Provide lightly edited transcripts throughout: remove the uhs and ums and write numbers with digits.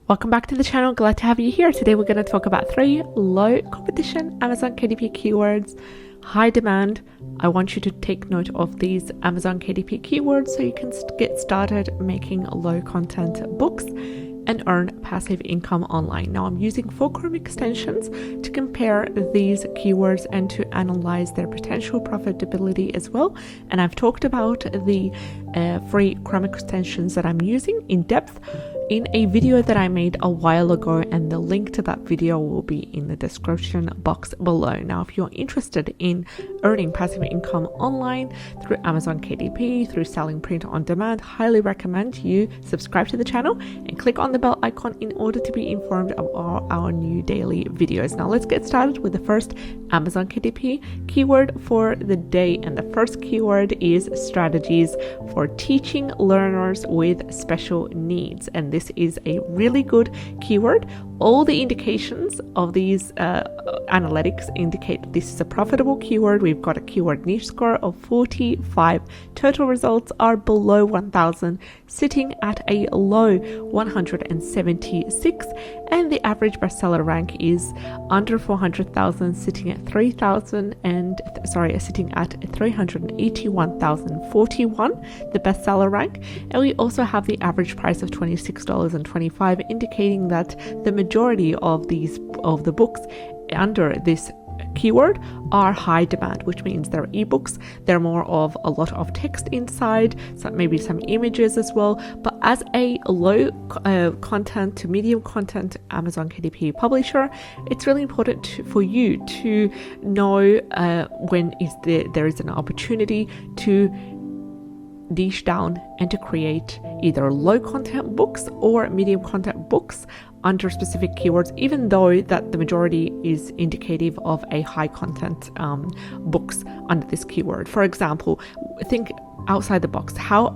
Welcome back to the channel. Glad to have you here. Today we're going to talk about 3 low competition Amazon KDP keywords. High demand. I want you to take note of these Amazon KDP keywords so you can get started making low content books and earn passive income online. Now I'm using 4 Chrome extensions to compare these keywords and to analyze their potential profitability as well. And I've talked about the free Chrome extensions that I'm using in depth in a video that I made a while ago, and the link to that video will be in the description box below. Now, if you're interested in earning passive income online through Amazon KDP, through selling print on demand, highly recommend you subscribe to the channel and click on the bell icon in order to be informed of all our new daily videos. Now, let's get started with the first Amazon KDP keyword for the day. And the first keyword is strategies for teaching learners with special needs. And this is a really good keyword. All the indications of these analytics indicate this is a profitable keyword. We've got a keyword niche score of 45. Total results are below 1,000, sitting at a low 176, and the average bestseller rank is under 400,000, sitting at 381,041, the bestseller rank. And we also have the average price of $26.25, indicating that the majority of the books under this keyword are high demand, which means they're ebooks. They're more of a lot of text inside, maybe some images as well. But as a low content to medium content Amazon KDP publisher, it's really important for you to know when there is an opportunity to niche down and to create either low content books or medium content books under specific keywords, even though that the majority is indicative of a high content books under this keyword. For example, think outside the box. How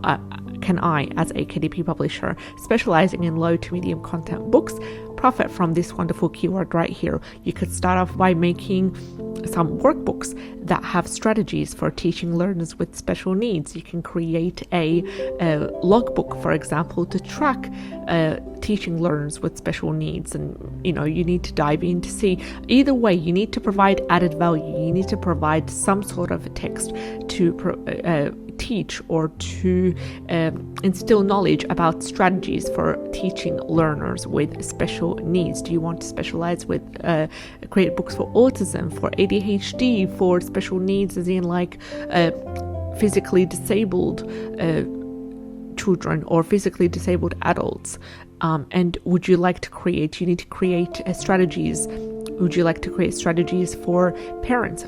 can I, as a KDP publisher specializing in low to medium content books, profit from this wonderful keyword right here? You could start off by making some workbooks that have strategies for teaching learners with special needs. You can create a logbook, for example, to track teaching learners with special needs. And you need to dive in to see, either way, you need to provide added value. You need to provide some sort of text to teach or to instill knowledge about strategies for teaching learners with special needs. Do you want to specialize with create books for autism, for ADHD, for special needs as in like physically disabled children or physically disabled adults? And would you like to create, you need to create strategies. Would you like to create strategies for parents,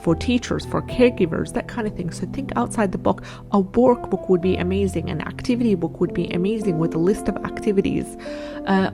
for teachers, for caregivers, that kind of thing? So think outside the box. A workbook would be amazing. An activity book would be amazing with a list of activities.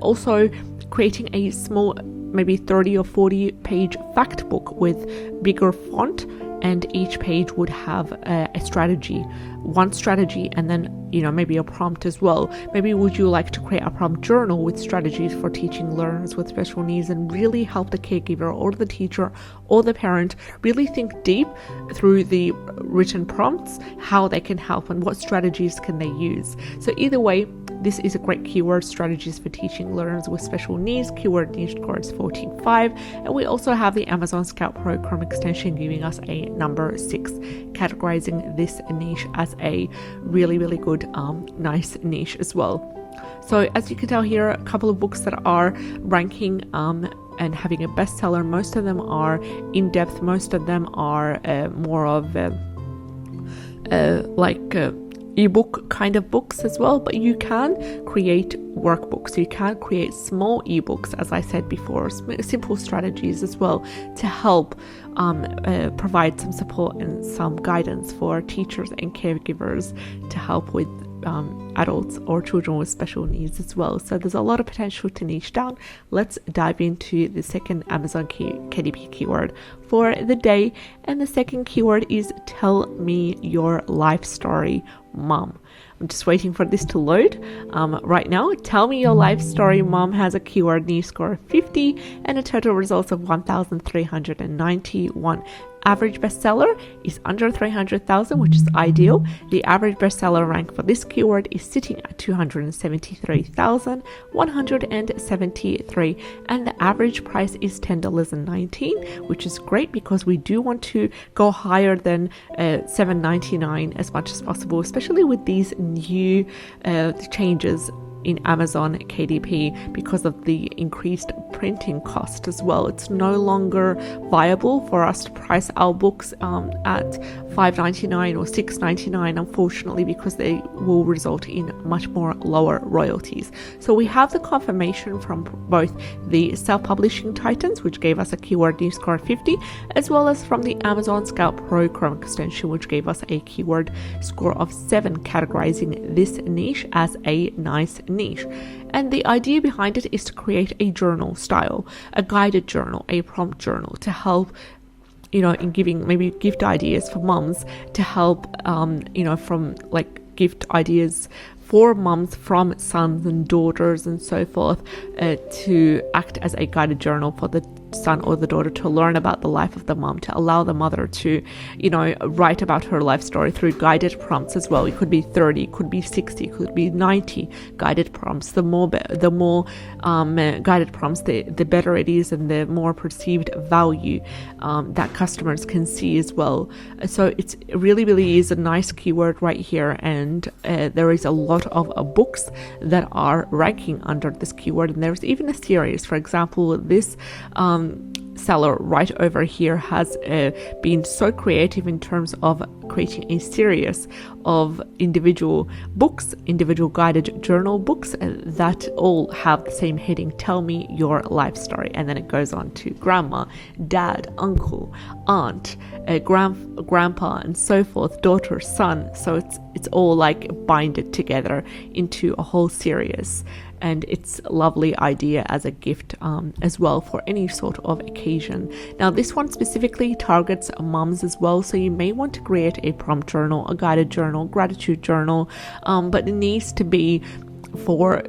Also, creating a small, maybe 30 or 40 page fact book with bigger font, and each page would have a strategy, one strategy, and then maybe a prompt as well. Maybe would you like to create a prompt journal with strategies for teaching learners with special needs and really help the caregiver or the teacher or the parent really think deep through the written prompts, how they can help and what strategies can they use. So either way, this is a great keyword, strategies for teaching learners with special needs. Keyword niche score is 45. And we also have the Amazon Scout Pro Chrome extension giving us a number 6, categorizing this niche as a really, really good, nice niche as well. So as you can tell here, a couple of books that are ranking and having a bestseller. Most of them are in depth. Most of them are more of ebook kind of books as well, but you can create workbooks. You can create small ebooks, as I said before, simple strategies as well to help provide some support and some guidance for teachers and caregivers to help with adults or children with special needs as well. So there's a lot of potential to niche down. Let's dive into the second Amazon KDP keyword for the day. And the second keyword is tell me your life story, mom. I'm just waiting for this to load right now. Tell me your life story, mom has a keyword niche score of 50. 50 and a total results of 1,391. Average bestseller is under 300,000, which is ideal. The average bestseller rank for this keyword is sitting at 273,173, and the average price is $10.19, which is great because we do want to go higher than $7.99 as much as possible, especially with these new changes in Amazon KDP because of the increased printing cost as well. It's no longer viable for us to price our books at $5.99 or $6.99, unfortunately, because they will result in much more lower royalties. So we have the confirmation from both the self-publishing titans, which gave us a keyword niche score of 50, as well as from the Amazon Scout Pro Chrome extension, which gave us a keyword score of 7, categorizing this niche as a nice niche. And the idea behind it is to create a journal style, a guided journal, a prompt journal to help, in giving maybe gift ideas for moms, to help, from like gift ideas for moms from sons and daughters and so forth, to act as a guided journal for the son or the daughter to learn about the life of the mom, to allow the mother to, write about her life story through guided prompts as well. It could be 30, it could be 60, it could be 90 guided prompts. The more guided prompts, the better it is, and the more perceived value that customers can see as well. So it's really is a nice keyword right here, and there is a lot of books that are ranking under this keyword, and there's even a series. For example, this seller right over here has been so creative in terms of creating a series of individual books, individual guided journal books that all have the same heading, Tell Me Your Life Story. And then it goes on to grandma, dad, uncle, aunt, grandpa, and so forth, daughter, son. So it's all like binded together into a whole series. And it's a lovely idea as a gift as well for any sort of occasion. Now this one specifically targets moms as well, so you may want to create a prompt journal, a guided journal, gratitude journal, but it needs to be for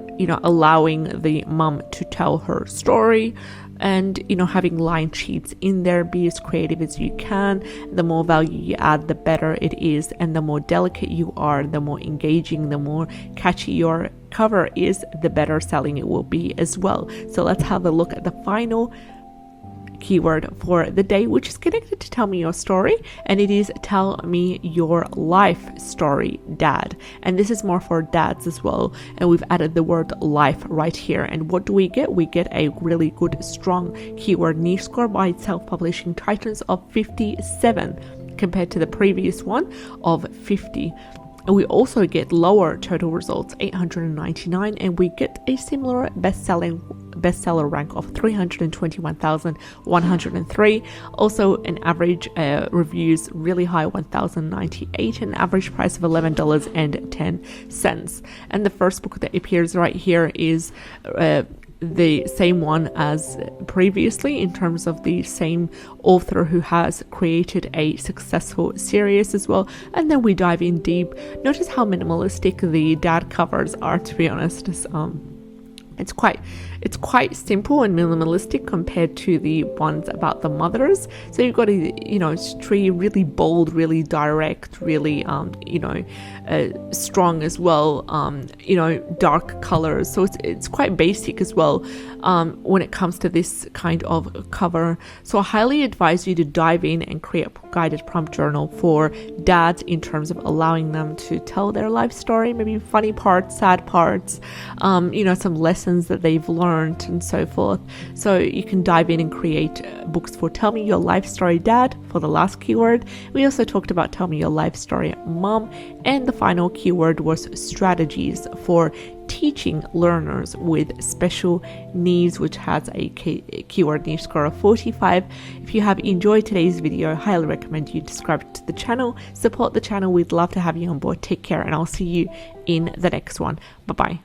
allowing the mom to tell her story, and having line sheets in there. Be as creative as you can. The more value you add, the better it is, and the more delicate you are, the more engaging, the more catchy your cover is, the better selling it will be as well. So let's have a look at the final keyword for the day, which is connected to Tell Me Your Story, and it is Tell Me Your Life Story, Dad. And this is more for dads as well, and we've added the word life right here. And what do we get? We get a really good strong keyword niche score by self-publishing titans of 57 compared to the previous one of 50. And we also get lower total results, 899, and we get a similar bestseller rank of 321,103. Also an average reviews really high, 1,098, and average price of $11.10. And the first book that appears right here is the same one as previously in terms of the same author who has created a successful series as well. And then we dive in deep. Notice how minimalistic the dad covers are, to be honest. It's quite simple and minimalistic compared to the ones about the mothers. So you've got three really bold, really direct, really strong as well, dark colors. So it's quite basic as well when it comes to this kind of cover. So I highly advise you to dive in and create a guided prompt journal for dads in terms of allowing them to tell their life story, maybe funny parts, sad parts, some lessons that they've learned and so forth. So you can dive in and create books for Tell Me Your Life Story, Dad, for the last keyword. We also talked about Tell Me Your Life Story, Mom, and the final keyword was strategies for teaching learners with special needs, which has a keyword niche score of 45. If you have enjoyed today's video, I highly recommend you subscribe to the channel, support the channel. We'd love to have you on board. Take care, and I'll see you in the next one. Bye bye.